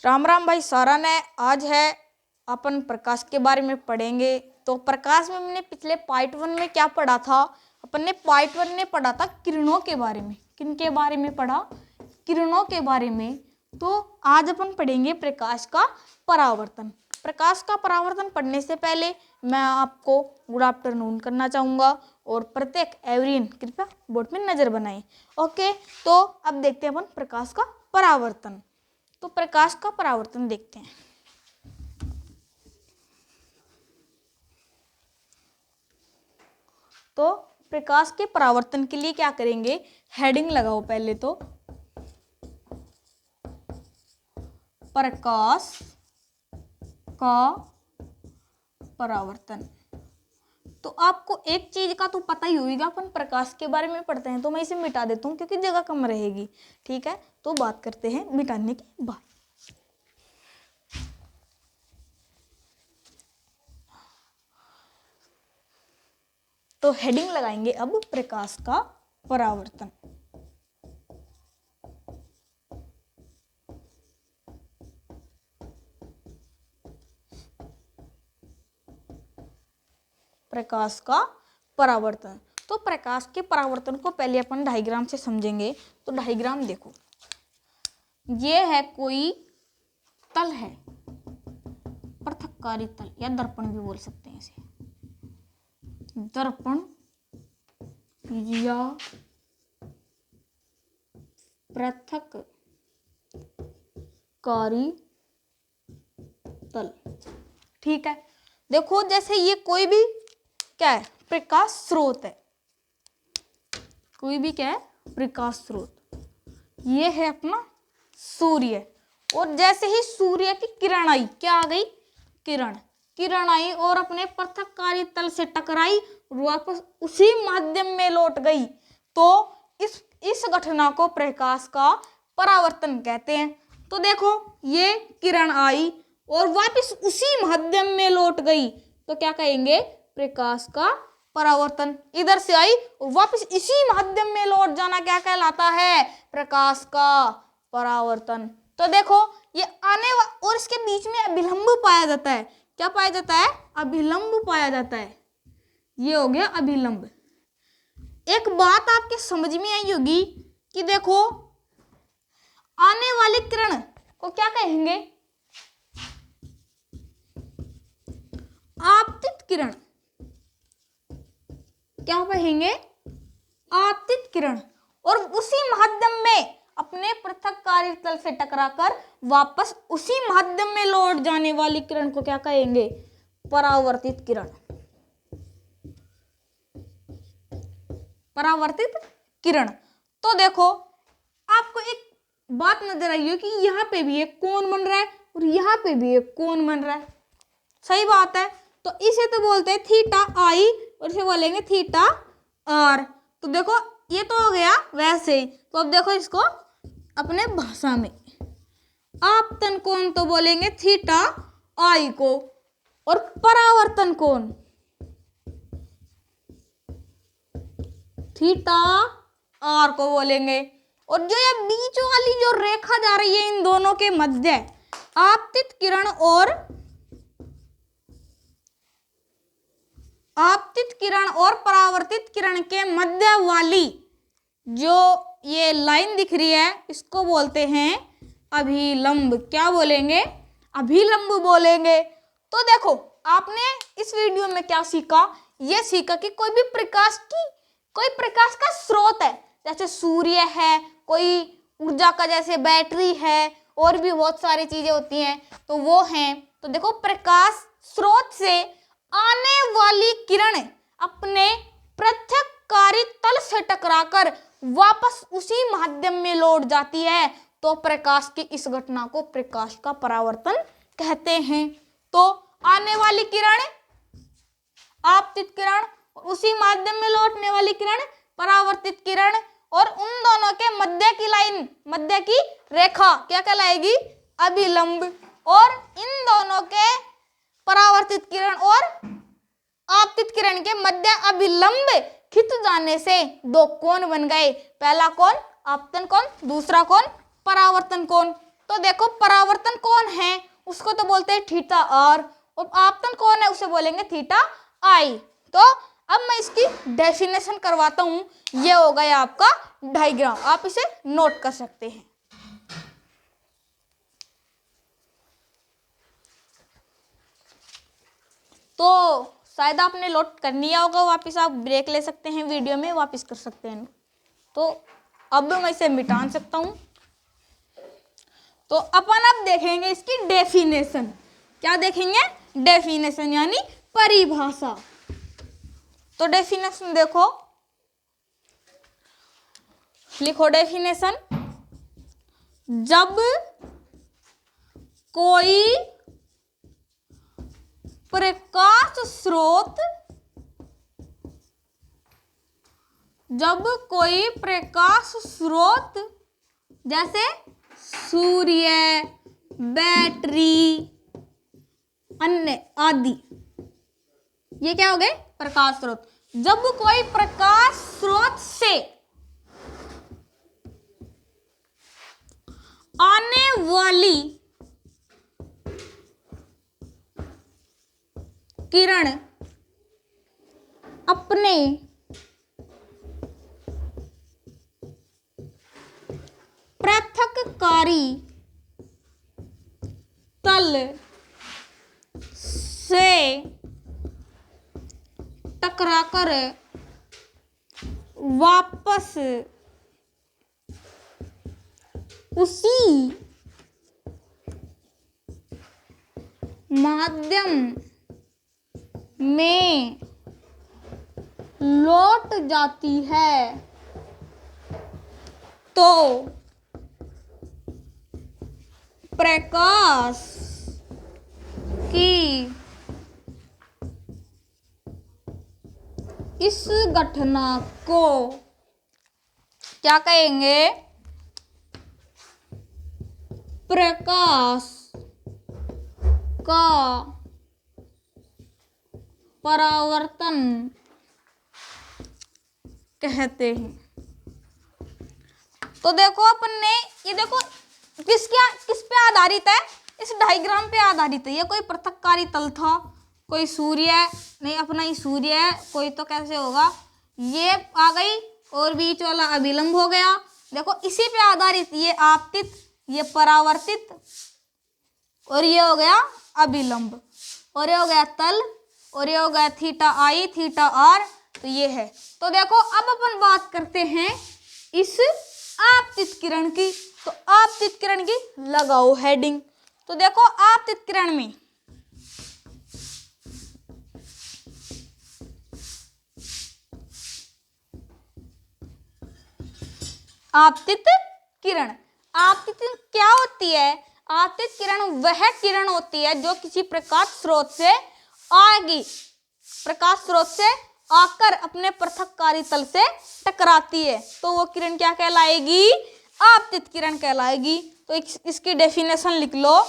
राम राम भाई सारा ने। आज है अपन प्रकाश के बारे में पढ़ेंगे। तो प्रकाश में हमने पिछले पार्ट 1 में क्या पढ़ा था? अपन ने पार्ट 1 में पढ़ा था किरणों के बारे में। किनके बारे में पढ़ा? किरणों के बारे में। तो आज अपन पढ़ेंगे प्रकाश का परावर्तन। प्रकाश का परावर्तन पढ़ने से पहले मैं आपको गुड आफ्टरनून करना चाहूँगा और प्रत्येक एवरीवन कृपया बोर्ड में नज़र बनाएं। ओके, तो अब देखते हैं अपन प्रकाश का परावर्तन। तो प्रकाश का परावर्तन देखते हैं। तो प्रकाश के परावर्तन के लिए क्या करेंगे? हेडिंग लगाओ पहले तो। प्रकाश का परावर्तन। तो आपको एक चीज का तो पता ही होगा, अपन प्रकाश के बारे में पढ़ते हैं। तो मैं इसे मिटा देता हूँ क्योंकि जगह कम रहेगी। ठीक है, तो बात करते हैं मिटाने की बात। तो हेडिंग लगाएंगे अब प्रकाश का परावर्तन। प्रकाश का परावर्तन। तो प्रकाश के परावर्तन को पहले अपन डायग्राम से समझेंगे। तो डायग्राम देखो, ये है कोई तल है, पृथककारी तल या दर्पण भी बोल सकते हैं इसे। दर्पण या पृथककारी तल। ठीक है, देखो जैसे ये कोई भी क्या है? प्रकाश स्रोत है। कोई भी क्या है? प्रकाश स्रोत। ये है अपना सूर्य। और जैसे ही सूर्य की किरण आई, क्या आ गई? किरण आई और अपने पृथककारी तल से टकराई, वापस उसी माध्यम में लौट गई। तो इस घटना को प्रकाश का परावर्तन कहते हैं। तो देखो, ये किरण आई और वापस उसी माध्यम में लौट गई, तो क्या कहेंगे? प्रकाश का परावर्तन। इधर से आई और वापस इसी माध्यम में लौट जाना क्या कहलाता है? प्रकाश का परावर्तन। तो देखो, ये और इसके बीच में अभिलंब पाया जाता है। क्या पाया जाता है? अभिलंब पाया जाता है। ये हो गया अभिलंब। एक बात आपके समझ में आई होगी कि देखो, आने वाली किरण को क्या कहेंगे? आपतित किरण। क्या कहेंगे? आपतित किरण। और उसी माध्यम में अपने पृथककारी तल से टकराकर वापस उसी माध्यम में लौट जाने वाली किरण को क्या कहेंगे? परावर्तित किरण। परावर्तित किरण। तो देखो, आपको एक बात नजर आई हो कि यहाँ पे भी एक कोण बन रहा है और यहाँ पे भी एक कोण बन रहा है। सही बात है। तो इसे तो बोलते हैं थीटा आई और इसे बोलेंगे थीटा आर। तो देखो, ये तो हो गया वैसे ही। तो अब देखो इसको अपने भाषा में, आपतन कोण तो बोलेंगे थीटा आई को, और परावर्तन कोण थीटा आर को बोलेंगे। और जो ये बीच वाली जो रेखा जा रही है इन दोनों के मध्य, आपतित किरण और परावर्तित किरण के मध्य वाली जो ये लाइन दिख रही है, इसको बोलते हैं अभिलंब। क्या बोलेंगे? अभिलंब बोलेंगे। तो देखो, आपने इस वीडियो में क्या सीखा? ये सीखा कि कोई प्रकाश का स्रोत है, जैसे सूर्य है, कोई ऊर्जा का जैसे बैटरी है, और भी बहुत सारी चीजें होती हैं, तो वो हैं। तो देखो, प्रकाश स्रोत से आने वाली किरण अपने पृथककारी तल से टकराकर वापस उसी माध्यम में लौट जाती है। तो प्रकाश की इस घटना को प्रकाश का परावर्तन कहते हैं। तो आने वाली किरण आपतित किरण, उसी माध्यम में लौटने वाली किरण परावर्तित किरण, और उन दोनों के मध्य की लाइन, मध्य की रेखा क्या कहलाएगी? अभिलंब। और इन दोनों के परावर्तित किरण और आपतित किरण के मध्य अभिलंब खिंच जाने से दो कोण बन गए। पहला कोण आपतन कोण, दूसरा कोण परावर्तन कोण। तो देखो परावर्तन कौन है, उसको तो बोलते हैं थीटा आर, और आपतन कौन है, उसे बोलेंगे थीटा आई। तो अब मैं इसकी डेफिनेशन करवाता हूं। ये हो गया आपका डायग्राम, आप इसे नोट कर सकते हैं। तो शायद आपने नोट कर लिया होगा, वापस आप ब्रेक ले सकते हैं, वीडियो में वापस कर सकते हैं। तो अब मैं इसे मिटा सकता हूं। तो अपन अब देखेंगे इसकी डेफिनेशन। क्या देखेंगे? डेफिनेशन यानी परिभाषा। तो डेफिनेशन देखो, लिखो डेफिनेशन। जब कोई प्रकाश स्रोत, जब कोई प्रकाश स्रोत जैसे सूर्य, बैटरी, अन्य आदि, ये क्या हो गए? प्रकाश स्रोत। जब कोई प्रकाश स्रोत से आने वाली किरण अपने पृथक्कारी तल से टकराकर वापस उसी माध्यम में लौट जाती है, तो प्रकाश की इस घटना को क्या कहेंगे? प्रकाश का परावर्तन कहते हैं। तो देखो अपन ने, ये देखो किस पे आधारित है? इस डायग्राम पे आधारित है। ये कोई पृथक्कारी तल था, कोई सूर्य नहीं, अपना ही सूर्य है, कोई तो कैसे होगा, ये आ गई और बीच वाला अभिलंब हो गया। देखो इसी पे आधारित, ये आपतित, ये परावर्तित, और ये हो गया अभिलंब, और ये हो गया तल, और ये हो गया थीटा आई, थीटा आर। तो ये है। तो देखो अब अपन बात करते हैं इस आपतित किरण की। तो आपतित किरण की लगाओ हेडिंग। तो देखो आपतित किरण में आपतित किरण, आपतित क्या होती है? आपतित किरण वह किरण होती है जो किसी प्रकाश स्रोत से आएगी, प्रकाश स्रोत से आकर अपने पृथक्कारी तल से टकराती है, तो वो किरण क्या कहलाएगी? आपतित किरण कहलाएगी। तो इसकी डेफिनेशन लिख लो।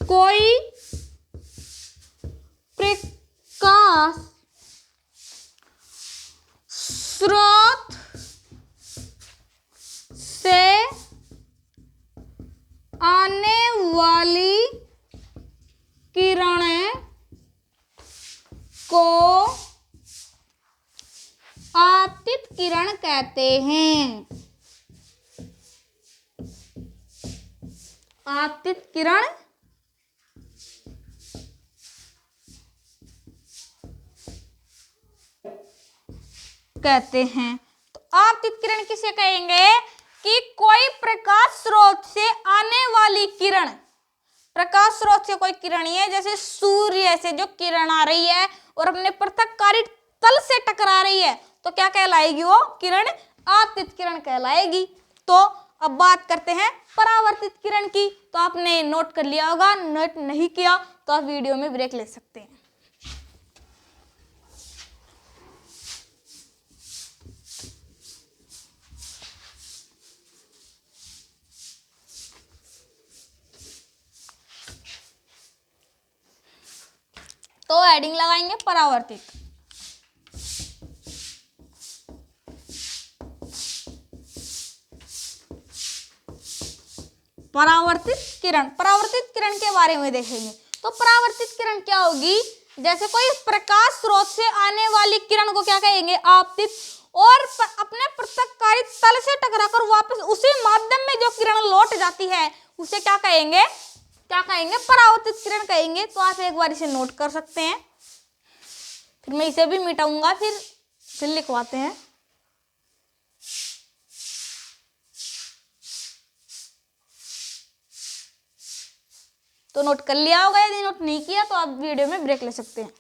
कोई प्रकाश स्रोत से आने वाली किरणें को आपतित किरण कहते हैं। आपतित किरण कहते हैं। तो आपतित किरण किसे कहेंगे? कि कोई प्रकाश स्रोत से आने वाली किरण, प्रकाश स्रोत से कोई किरण है, जैसे सूर्य से जो किरण आ रही है और अपने पृथक्कारी तल से टकरा रही है, तो क्या कहलाएगी? वो किरण आपतित किरण कहलाएगी। तो अब बात करते हैं परावर्तित किरण की। तो आपने नोट कर लिया होगा, नोट नहीं किया तो आप वीडियो में ब्रेक ले सकते हैं। तो हेडिंग लगाएंगे परावर्तित। परावर्तित किरण के बारे में देखेंगे। तो परावर्तित किरण क्या होगी, जैसे कोई प्रकाश स्रोत से आने वाली किरण को क्या कहेंगे, आपतित, और अपने पृथक्कारी तल से टकराकर वापस उसी माध्यम में जो किरण लौट जाती है उसे क्या कहेंगे, परावर्तित किरण कहेंगे। तो आप एक बार इसे नोट कर सकते हैं, फिर मैं इसे भी मिटाऊंगा, फिर लिखवाते हैं। तो नोट कर लिया होगा, यदि नोट नहीं किया तो आप वीडियो में ब्रेक ले सकते हैं।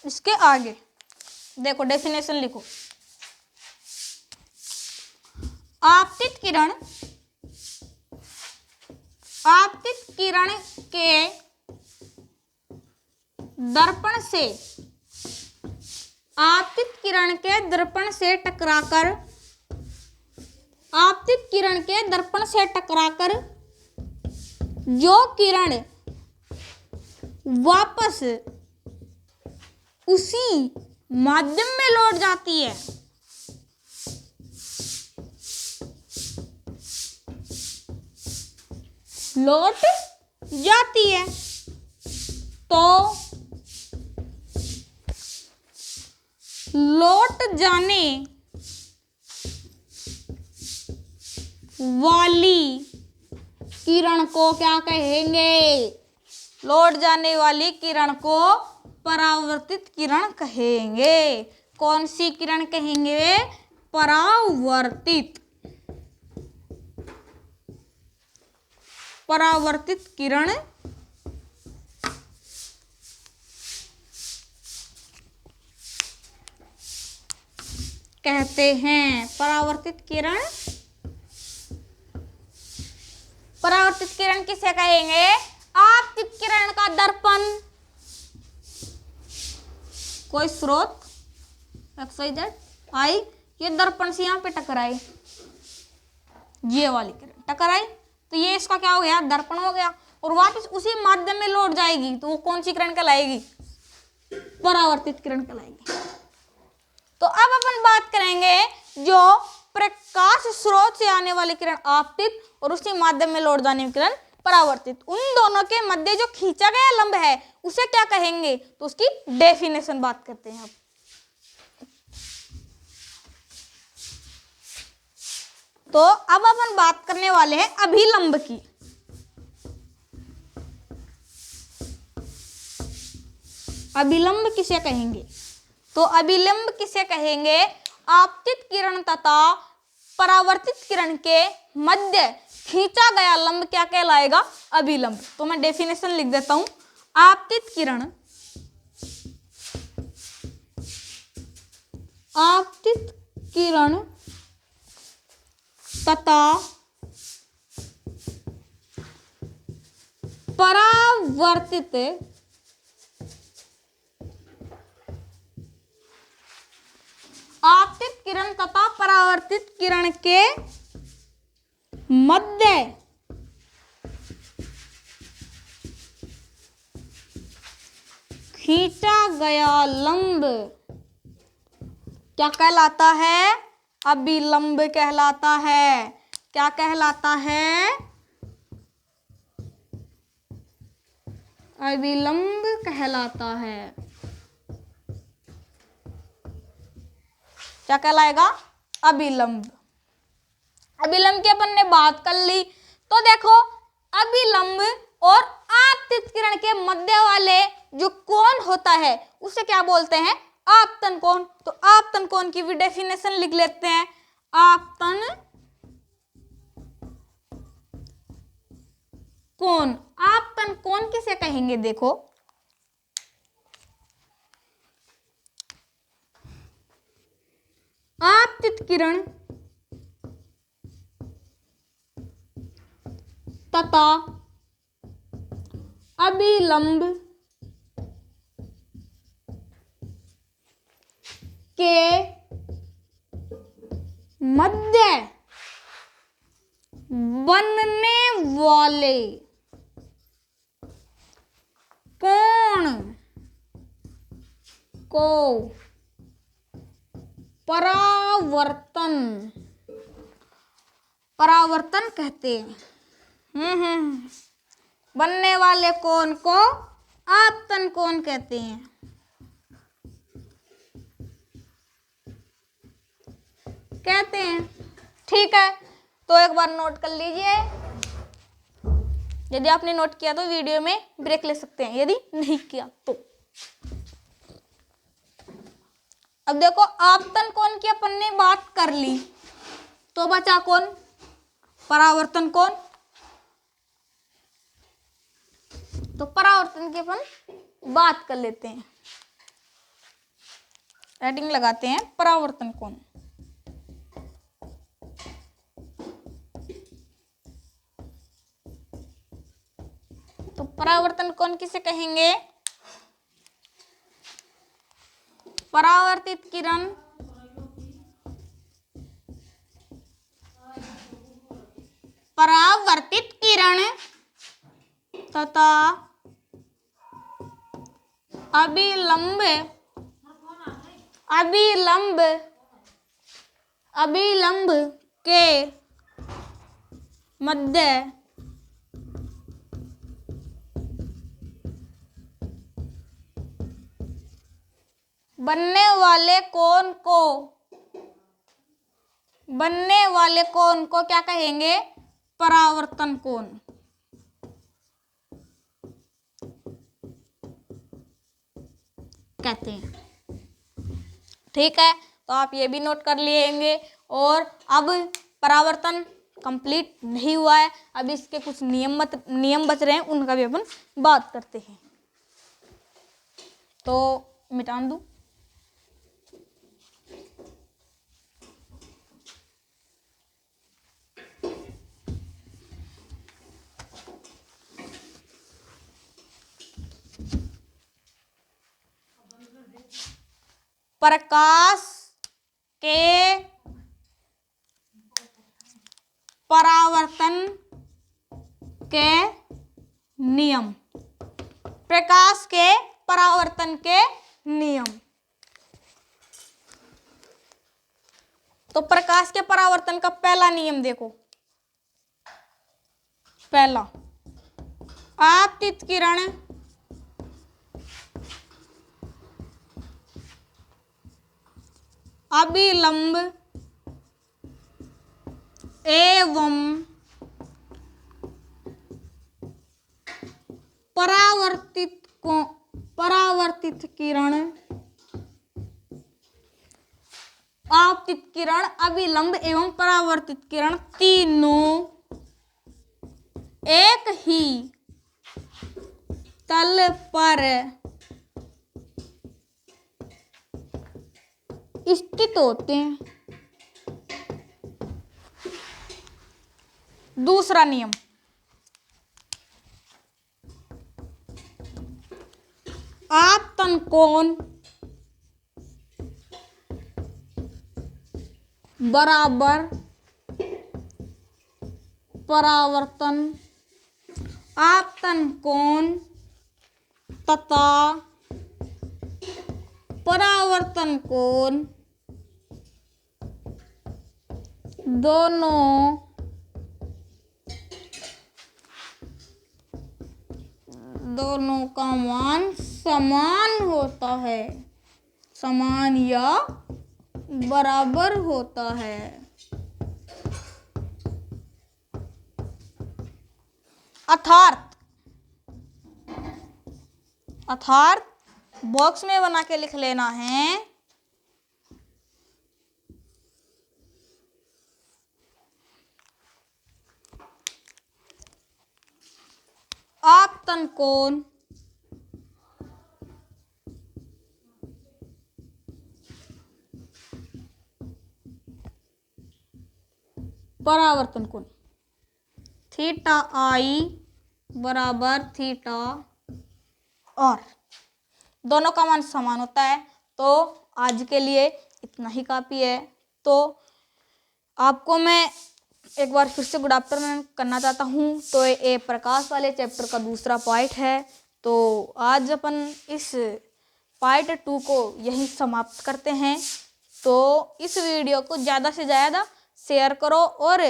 इसके आगे देखो डेफिनेशन लिखो। आपतित किरण के दर्पण से टकराकर जो किरण वापस उसी माध्यम में लौट जाती है तो लौट जाने वाली किरण को क्या कहेंगे, लौट जाने वाली किरण को परावर्तित किरण कहेंगे। कौन सी किरण कहेंगे, परावर्तित किरण कहते हैं। परावर्तित किरण किसे कहेंगे, आपतित किरण का दर्पण, कोई स्रोत XYZ आई, ये दर्पण से यहाँ पे टकराई, ये वाली किरण टकराई, तो ये इसका क्या हो गया, दर्पण हो गया, और वापस उसी माध्यम में लौट जाएगी, तो वो कौन सी किरण कहलाएगी, परावर्तित किरण कहलाएगी। तो अब अपन बात करेंगे जो प्रकाश स्रोत से आने वाली किरण आपतित और उसी माध्यम में लौट जाने वाली किरण परावर्तित, उन दोनों के मध्य जो खींचा गया लंब है उसे क्या कहेंगे, तो उसकी डेफिनेशन बात करते हैं। अब तो अब अपन बात करने वाले हैं अभिलंब की। अभिलंब किसे कहेंगे, तो अभिलंब किसे कहेंगे, आपतित किरण तथा परावर्तित किरण के मध्य खींचा गया लंब क्या कहलाएगा, अभिलंब। तो मैं डेफिनेशन लिख देता हूं, आपतित किरण तथा परावर्तित किरण के मध्य खींचा गया लंब क्या कहलाता है, अभिलंब कहलाता है। क्या कहलाता है, अभिलंब कहलाता है। क्या कहलाएगा, अभिलंब। अभिलंब की अपन ने बात कर ली, तो देखो अभिलंब और आपतित किरण के मध्य वाले जो कोण होता है उसे क्या बोलते हैं, आपतन कोण। तो आपतन कोण की भी डेफिनेशन लिख लेते हैं। आपतन कोण, आपतन कोण किसे कहेंगे, देखो आपतित किरण तथा अभिलंब के मध्य बनने वाले कोण को परावर्तन परावर्तन कहते हैं। बनने वाले कोण को आपतन कोण कहते हैं। ठीक है, तो एक बार नोट कर लीजिए। यदि आपने नोट किया तो वीडियो में ब्रेक ले सकते हैं, यदि नहीं किया तो। अब देखो, आपतन कोण की अपन ने बात कर ली, तो बचा कौन? परावर्तन कोण। तो परावर्तन की अपन बात कर लेते हैं, हेडिंग लगाते हैं परावर्तन कोण। तो परावर्तन कोण किसे कहेंगे? परावर्तित किरण तथा अभिलंब के मध्य बनने वाले कोण को क्या कहेंगे? परावर्तन कोण। कहते हैं। ठीक है, तो आप ये भी नोट कर लिएंगे। और अब परावर्तन कंप्लीट नहीं हुआ है, अब इसके कुछ नियम बच रहे हैं, उनका भी अपन बात करते हैं। तो मिटा दूं। प्रकाश के परावर्तन के नियम। प्रकाश के परावर्तन के नियम। तो प्रकाश के परावर्तन का पहला नियम देखो। पहला, आपतित किरण अभिलंब एवं परावर्तित किरण, आपतित किरण, अभिलंब एवं परावर्तित किरण तीनों एक ही तल पर स्थित होते हैं। दूसरा नियम, आपतन कोण बराबर परावर्तन, आपतन कोण तथा परावर्तन कोण दोनों का मान समान होता है, समान या बराबर होता है। अर्थात बॉक्स में बना के लिख लेना है। आपतन कोण परावर्तन कोण थीटा आई बराबर थीटा और दोनों का मान समान होता है। तो आज के लिए इतना ही काफ़ी है। तो आपको मैं एक बार फिर से गुड आफ्टरनून करना चाहता हूँ। तो ये प्रकाश वाले चैप्टर का दूसरा पार्ट है। तो आज अपन इस पार्ट 2 को यहीं समाप्त करते हैं। तो इस वीडियो को ज़्यादा से ज़्यादा शेयर करो और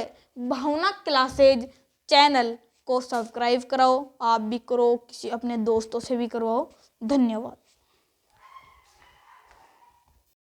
भावना क्लासेज चैनल को सब्सक्राइब कराओ। आप भी करो, किसी अपने दोस्तों से भी करवाओ। धन्यवाद।